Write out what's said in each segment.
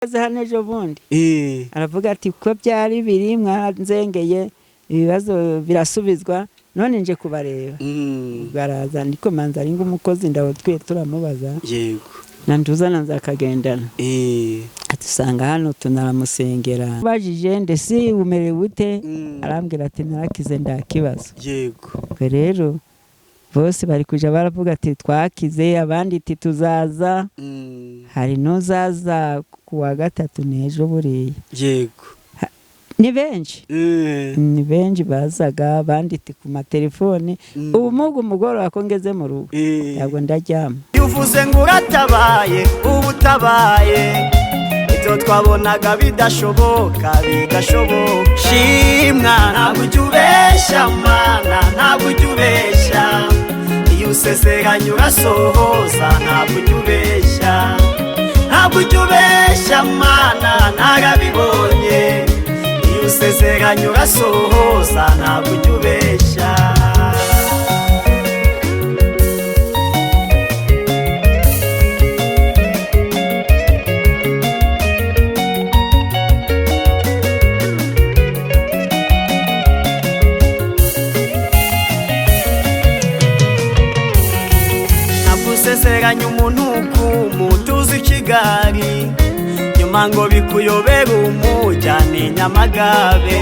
hano ejo bundi aravuga ati ko byari biri mwanzengeye ibibazo birasubizwa none nje kubareba baraza ndiko manza ari ngumukozi ndaho twe turamubaza yego nanduzana nzakagendana atusanga hano tunaramusengera bajije ndesi umerewe ute arambwira ati narakize ndakibazo yego rero bose bari kuja baravuga ati twakize abandi ati tuzaza hari nozaza kuwa gatatu nejo buriya yego ni benshi bazaga abandi ati ku matelefone ubu mugu mugoro akongeze mu rugo yabwo ndaryama yuvuze ngo uratabaye ubutabaye ito twabonaga bidashoboka bigashoboka shimwa ntabwo ujubesha mana ntabwo ujubesha iyo usezeranye urasohoza ntabwo ujubesha mana narabibonye iyo usezeranye urasohoza ntabwo ujubesha usezeranye umuntu kumutuzi Kigali nyuma ngo bikuyobera umujyane Nyamagabe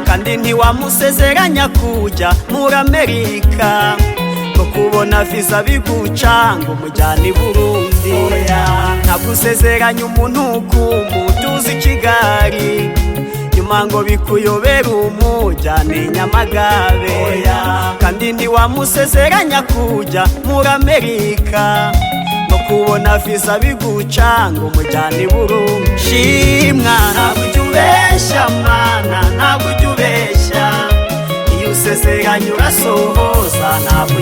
kandi ntiwamusezeranya kujya muri Amerika ngo kubona visa biguca ngo mujyane Burundi ntabwo usezeranye umuntu kumutuzi Kigali nyuma ngo bikuyobera umujyane Nyamagabe kandi ntiwamusezeranya kujya muri Amerika no kubona visa biguca ngo mujyane Burundi shimwa ntabwo ujubesha mana ntabwo ujubesha iyo usezeranye urasohoza ntabwo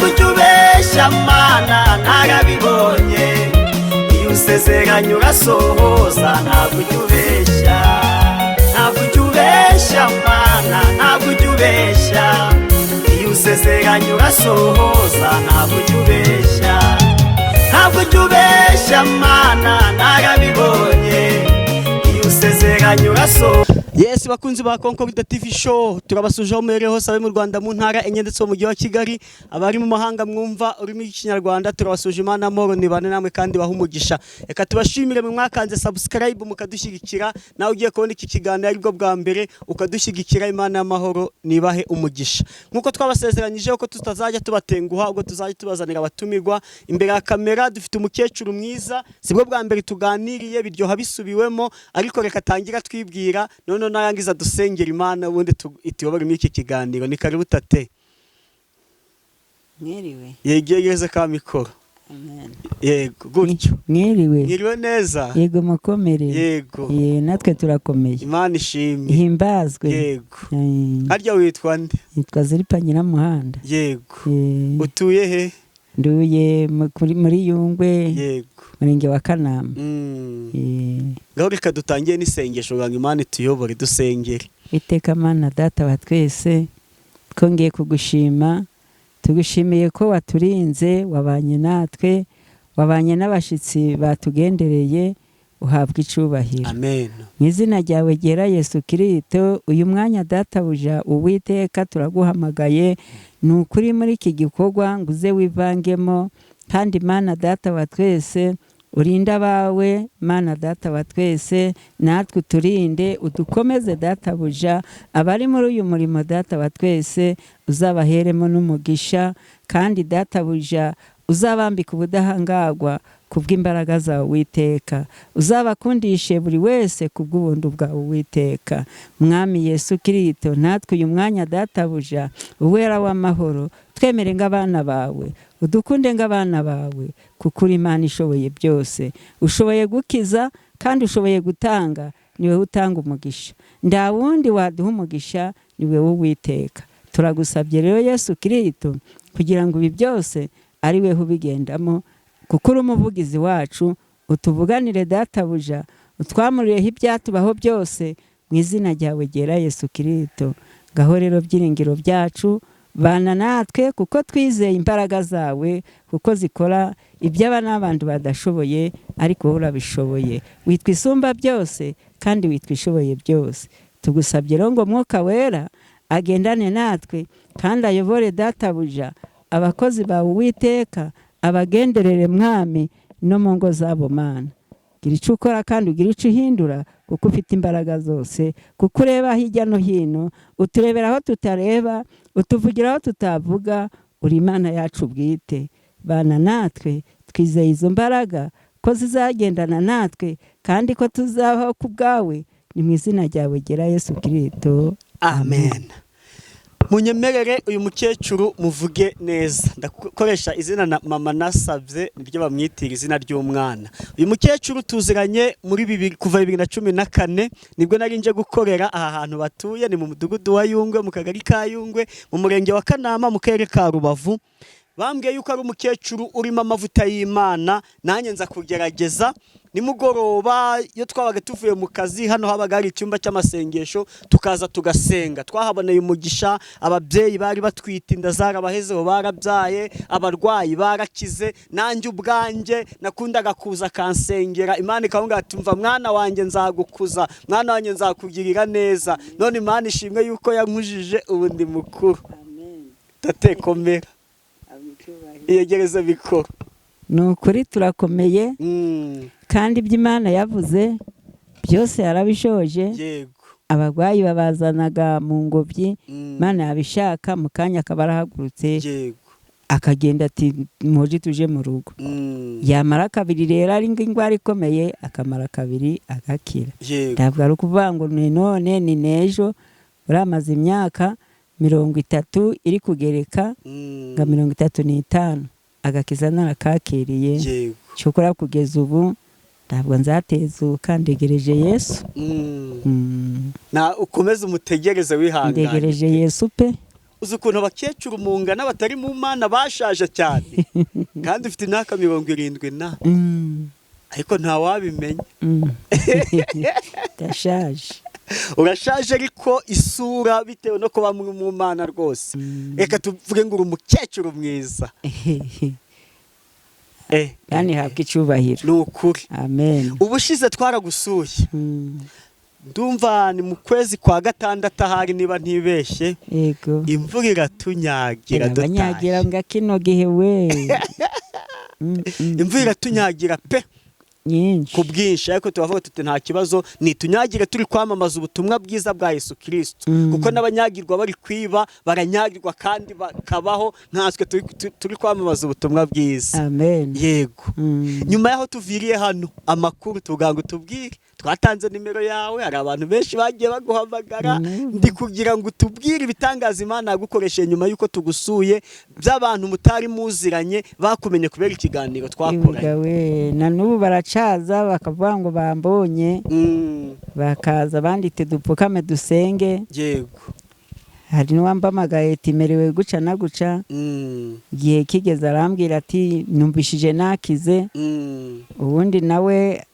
ujubesha mana narabibonye iyo usezeranye urasohoza ntabwo ujubesha mana ntabwo ujubesha iyo usezeranye urasohoza ntabwo ujubesha mana narabibonye iyo usezeranye urasohoza. Yes bakunzi ba Concord TV show turabasuje aho muhere hose abe mu Rwanda mu ntara enye ndetse mu mujyi wa Kigali abari mu mahanga mwumva urimo ikinyarwanda turabasuje Imana amahoro nibane namwe kandi bahumugisha reka tubashimire mu mwakanze subscribe mukadushyigikira nawe ugiye kubona iki kiganiro aribwo bwa mbere ukadushyigikira Imana amahoro nibahe umugisha nkuko twabasezeranyije ko tutazajya tubatenguha ubwo tuzajya tubazanira abatumirwa imbere ya kamera dufite umukecuru mwiza sibwo bwa mbere tuganiriye biryoha bisubiwemo ariko reka tangira twibwira none narangiza dusengera Imana ubundi itiyobora muri iki kiganiro ni karibu tate mwiriwe yegereze ka mikoro amen yego gutyo mwiriwe neza yego mukomere yego natwe turakomeye Imana ishimwe himbazwe yego harya witwa nde yitwa Ziripa Nyiramuhanda yego utuye he nduye muri Yungwe yego murenge wa Kanama ngaho reka dutangiye n'isengesho ngo Imana ituyobore dusengere iteka Mana data wa twese twongeye kugushima tugushimiye ko waturinze wabanye natwe wabanye n'abashitsi batugendereye uhabwa icubahiro amen mu izina ryawe ryera Yesu Kristo uyu mwanya data buja uwiteka turaguhamagaye nukuri muri iki gikorwa nguze wivangemo kandi Mana data wa twese urinda bawe Mana data wa twese natwe turinde udukomeze data buja abari muri uyu murimo data wa twese uzabaheremo n'umugisha kandi data buja uzabambika ubudahangagwa kubw'imbaraga zawe Uwiteka uzabakundishe buri wese kubw'ubuntu bwawe Uwiteka mwami Yesu Kristo natwe uyu mwanya data buja uwera w'amahoro twemere ng'abana bawe udukunde ng'abana bawe kuko uri Imana ishoboye byose ushoboye gukiza kandi ushoboye gutanga niwe utanga umugisha nda wundi waduha umugisha niwe Uwiteka turagusabye rero Yesu Kristo kugira ngo ibi byose ari we ubigendamo kuko uri umuvugizi wacu utuvuganire data buja utwamurireho ibyatubaho byose mu izina ryawe ryera Yesu Kristo ngaho rero byiringiro byacu bana natwe kuko twizeye imbaraga zawe, kuko zikora ibyo aba n'abantu badashoboye, ariko wowe urabishoboye. Witwa isumba byose kandi witwa ishoboye byose. Tugusabye rero ngo Mwuka Wera agendane natwe kandi ayobore databuja abakozi bawe Uwiteka, abagenderere Mwami no mu ngo zabo Mana. Gira icyo ukora kandi ugira icyo uhindura, kuko ufite imbaraga zose, kuko ureba hirya no hino, uturebera aho tutareba, utuvugira aho tutavuga, uri Imana yacu bwite. Bana natwe, twizeye izo mbaraga ko zizagendana natwe kandi ko tuzabaho ku bwawe, ni mu izina ryawe gera Yesu Kristo, amen. Munyemerere uyu mukecuru muvuge neza, ndakoresha izina na mama nasabye niryo bamwitira izina ry'umwana. Uyu mukecuru tuziranye muri kuva 2014 nibwo nari nje gukorera aha hantu batuye, ni mu mudugudu wa Yungwe, mu kagari ka Yungwe, mu murenge wa Kanama, mu karere ka Rubavu. Bambwiye yuko ari umukecuru urimo amavuta y'Imana, nanjye nza kugerageza. Nimugoroba iyo twabaga tuvuye mu kazi, hano habaga hari icyumba cy'amasengesho, tukaza tugasenga. Twahaboneye umugisha, ababyeyi bari batwite inda zarabahezeho barabyaye, abarwayi barakize. Nanjye ubwanjye nakundaga kuza kansengera, Imana ikambwira ati umva mwana wanjye nzagukuza, mwana wanjye nzakugirira neza. None Imana ishimwe yuko yankujije ubundi mukuru. Tatekomera iyegereze bikoro. Ni ukuri turakomeye kandi ibyo Imana yavuze byose yarabishoje. Yego. Abarwayi babazanaga mu ngobyi, Imana yabishaka mu kanya akaba arahagurutse. Yego. Akagenda ati muje tuje mu rugo. Yamara kabiri rero ari ingwara ikomeye, akamara kabiri agakira. Ntabwo ari ukuvuga ngo ni none ni nejo. Uramaze imyaka 30 iri kugereka nga 35 agakiza narakakiriye. Yego. Cyokora kugeza ubu ntabwo nzatezuka, ndegereje Yesu. Na ukomeze umutegereze wihanganye. Ndegereje Yesu pe. Uzi ukuntu abakecuru mungana batari mu Mana bashaje cyane kandi ufite imyaka 70 na ariko nta wabimenya. Ndashaje. Urashaje ariko isura bitewe no kuba mu Mana rwose. Reka tuvuge ngo uri umukecuru mwiza. Yani habwa icyubahiro. Ni ukuri. Amen. Ubushize twaragusuye. Ndumva ni mu kwezi kwa gatandatu ahari niba ntibeshye. Yego. Imvura iratunyagira dutaye. Abanyagira nga kino gihe we. Imvura iratunyagira pe. Nyinshi. Ku bwinshi, ariko tubavuga tuti nta kibazo, ni tunyagire turi kwamamaza ubutumwa bwiza bwa Yesu Kristo. Kuko n'abanyagirwa bari kwiba baranyagirwa kandi bakabaho, nkanswe turi kwamamaza ubutumwa bwiza. Amen. Yego. Nyuma yaho tuviriye hano amakuru tugango tubwire, twatanze nimero yawe, hari abantu benshi bagiye baguhamagara, ndi kugira ngo tubwire ibitangaza Imana yagukoresheje nyuma yuko tugusuye, by'abantu mutari muziranye bakumenye kubera ikiganiro twakoranye. Na nubu baracaza bakavuga ngo bambonye, bakaza abandi dupfukame dusenge. Yego. Hari n'uwambamagaye ati merewe guca na guca. Igihe kigeze arambwira ati numvishije nakize. Ubundi nawe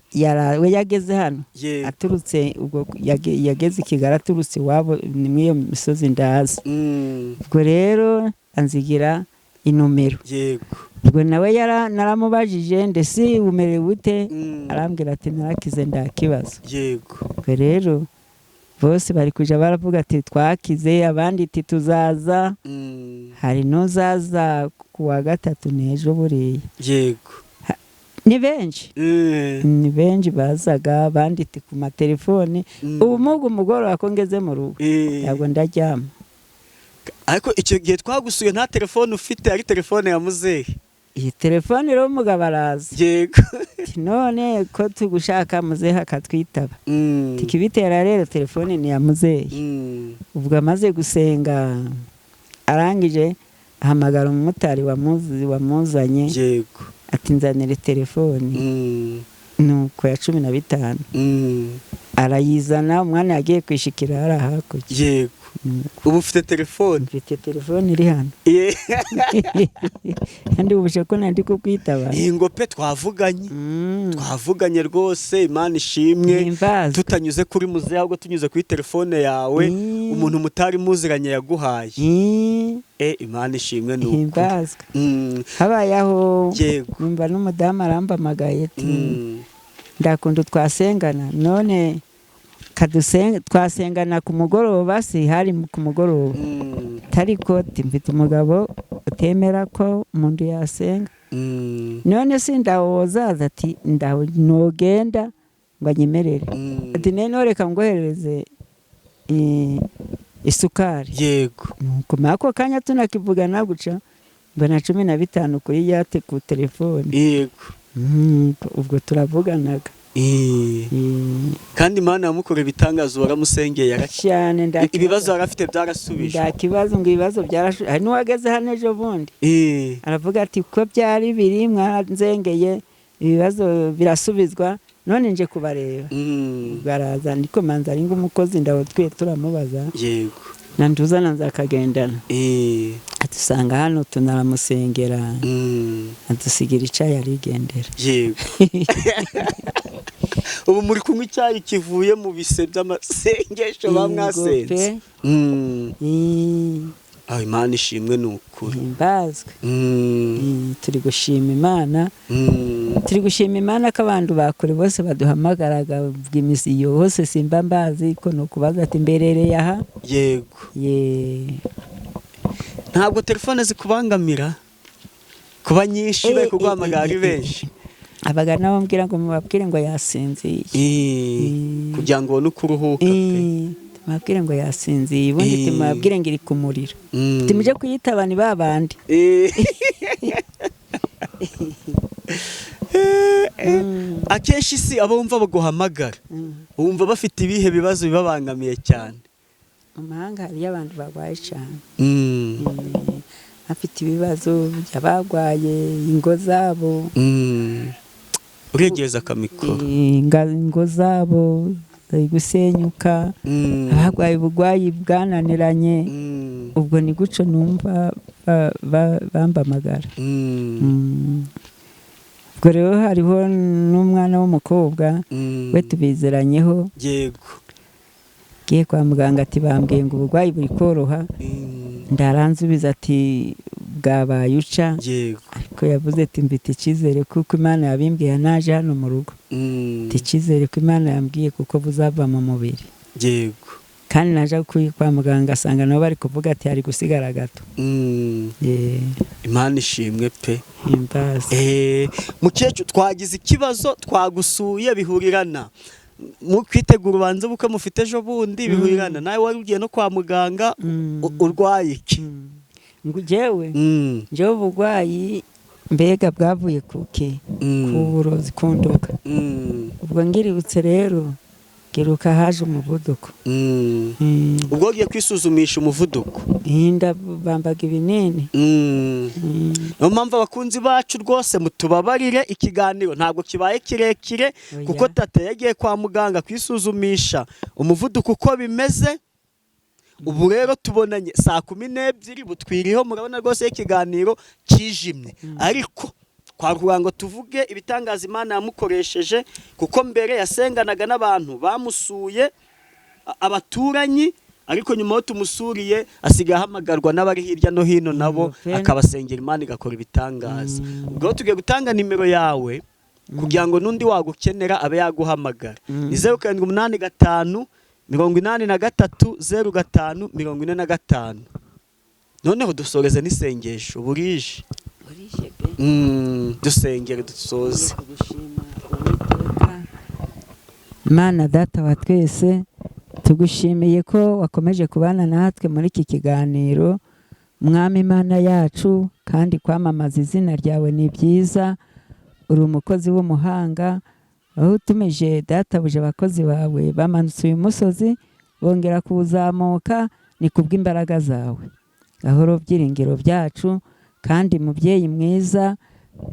we yageze hano aturutse ubwo yageze Kigali aturutse iwabo ni mwiyo misozi ndaza. Ubwo rero anzigira inomero. Yego. Ubwo nawe naramubajije ndetse umerewe ute, arambwira ati narakize ndakibazo. Yego. Ubwo rero bose bari kuja baravuga ati twakize, abandi ati tuzaza. Hari n'uzaza kuwa gatatu nejo buriya. Yego. Ni benshi. Ni benshi bazaga, bandite ku matelefone. Ubu mugu mugoro akongeze mu rugo. Yabwo ndaryama. Ariko icyo gihe twagusuye nta telefone ufite, ari telefone ya muzehe. Iyi telefone rero umugabo araza. Yego. None ko tugushaka muzehe akatwitaba. Tikibitera rero telefone ni ya muzehe. Ubwo amaze gusenga arangije ahamagara umumotari wamuzanye. Yego. Ati nzanire telefone. Nuko ya 15. Arayizana, umwana yagiye kwishikira hari hakurya. Yego. Ubu ufite telefone? Mfite telefone iri hano. Kandi ubushe ko nandi kukwitaba. Ingo pe twavuganye. Twavuganye rwose, Imana ishimwe. Tutanyuze kuri muzehe ahubwo tunyuze kuri telefone yawe, umuntu mutari muziranye yaguhaye. Imana ishimwe nuko himbazwe. Habaye aho yego numva n'umudamu arambamagaye ati ndakunda twasengana, none twasengana ku mugoroba, si hari ku mugoroba ariko mfite umugabo utemera ko umuntu yasenga, none sindawozaza ati nogenda ngo anyemerere, ati none reka ngohereze isukari. Yego nuko mako kanya tunakivugana guca mbona 15 kuri yate ku telefone. Yego ubwo turavuganaga. Kandi Imana yamukora ibitangazo, waramusengeye cyane, ibibazo yarafite byarasubije. Ndakibazo ngo ibibazo byarasubije. Hari n'uwageze hano ejo bundi aravuga ati ko byari biri mwanzengeye ibibazo birasubizwa, none nje kubareba. Baraza ndiko manza ari ngumukozi ndawo twe turamubaza. Yego nanduzana nzakagendana. Atusanga hano tunaramusengera, adusigira icyayi arigendera. Yego ubu muri kunywa icyayi kivuye mu bise by'amasengesho bamwasenze. Imana ishimwe n'ukuri. Himbazwe. Turi gushima Imana. Turi gushima Imana ko abantu bakore bose baduhamagaraga bw'imisiyo hose, simba mbazi ko no kubaza ati mberereye aha. Yego ntabwo telefone zikubangamira kuba nyinshi bari kuguhamagara ari benshi? Abagana bambwira ngo mubabwire ngo yasinziye kugira ngo ubone uko uruhuka. Mabwire ngo yasinziye, ubundi tumabwire ngo iri ku muriro, tumuje kuyitaba ni babandi. Akenshi si abo bumva baguhamagara bumva bafite ibihe bibazo bibabangamiye cyane? Mu mahanga hari abantu barwaye cyane, afite ibibazo by'abagwaye ingo zabo. Uregeza akamikoro. Ingo zabo gusenyuka, abagwaye ubugwayi bwananiranye. Ubwo ni guco numva bambamagara. Ubwo rero hariho n'umwana w'umukobwa we tubizeranyeho. Yego giye kwa muganga ati bambwiye ngo ubugwayi buri koroha. Ndaranzubiza ati bwabaye uca. Yego ariko yavuze ati mfite icyizere kuko Imana yabimbwiye naje hano mu rugo. Mfite icyizere ko Imana yambwiye kuko buzava mu mubiri. Yego kandi naje kwa muganga asanga nabo bari kuvuga ati hari gusigara gato. Imana ishimwe pe. Himbazwe. Mukecuru twagize ikibazo twagusuye bihurirana mu kwitegura ubanze buke mufite ejo bundi bihurirana nawe wari ugiye no kwa muganga. Urwaye iki? Ngo jewe ubugwayi mbega bwavuye kuki ku burozi kundoka. Ubwo ngiributse rero geruka haje umuvuduko. Ubwo ugiye kwisuzumisha umuvuduko bambaga ibinini. Niyo mpamvu abakunzi bacu rwose mutubabarire, ikiganiro ntabwo kibaye kirekire kuko tate yagiye kwa muganga kwisuzumisha umuvuduko uko bimeze. Ubu rero tubonanye saa 12 butwiriho, murabona rwose ikiganiro kijimye, ariko kwavuga ngo tuvuge ibitangaza Imana yamukoresheje, kuko mbere yasenganaga n'abantu bamusuye abaturanyi, ariko nyuma yo tumusuriye asigaye ahamagarwa n'abari hirya no hino nabo akabasengera Imana igakora ibitangaza. Ubwo tugiye gutanga nimero yawe kugira ngo nundi wagukenera abe yaguhamagara. Ni 0785 83 05 noneho dusoreze n'isengesho burije. Dusengere dusoze. Mana data wa twese, tugushimiye ko wakomeje kubana natwe muri iki kiganiro. Mwami Imana yacu, kandi kwamamaza izina ryawe ni byiza. Uri umukozi w'umuhanga, aho utumije data buje abakozi bawe bamanutse uyu musozi bongera kuzamuka, ni kubw'imbaraga zawe. Gahoro byiringiro byacu, kandi mubyeyi mwiza,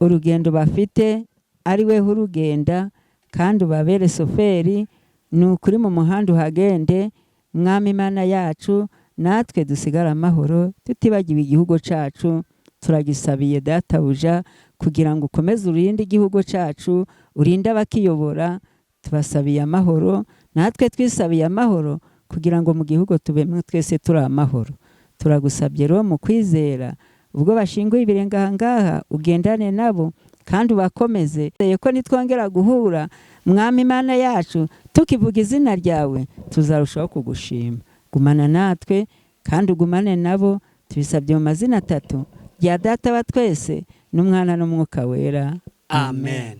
urugendo bafite ari we urugenda, kandi ubabere soferi, ni ukuri mu muhanda uhagende. Mwami Imana yacu, natwe dusigara amahoro tutibagiwe igihugu cyacu. Turagisabiye data buja kugira ngo ukomeze urinde igihugu cyacu, urinde abakiyobora. Tubasabiye amahoro, natwe twisabiye amahoro kugira ngo mu gihugu tubemo twese turi amahoro. turagusabye rero mu kwizera ubwo bashinguye ibirenge aha ngaha ugendane nabo kandi ubakomeze ko nitwongera guhura mwami Imana yacu tukivuga izina ryawe tuzarushaho kugushima. Gumana natwe kandi ugumane nabo, tubisabye mu mazina atatu ya Data wa twese n'Umwana n'Umwuka wera. Amen.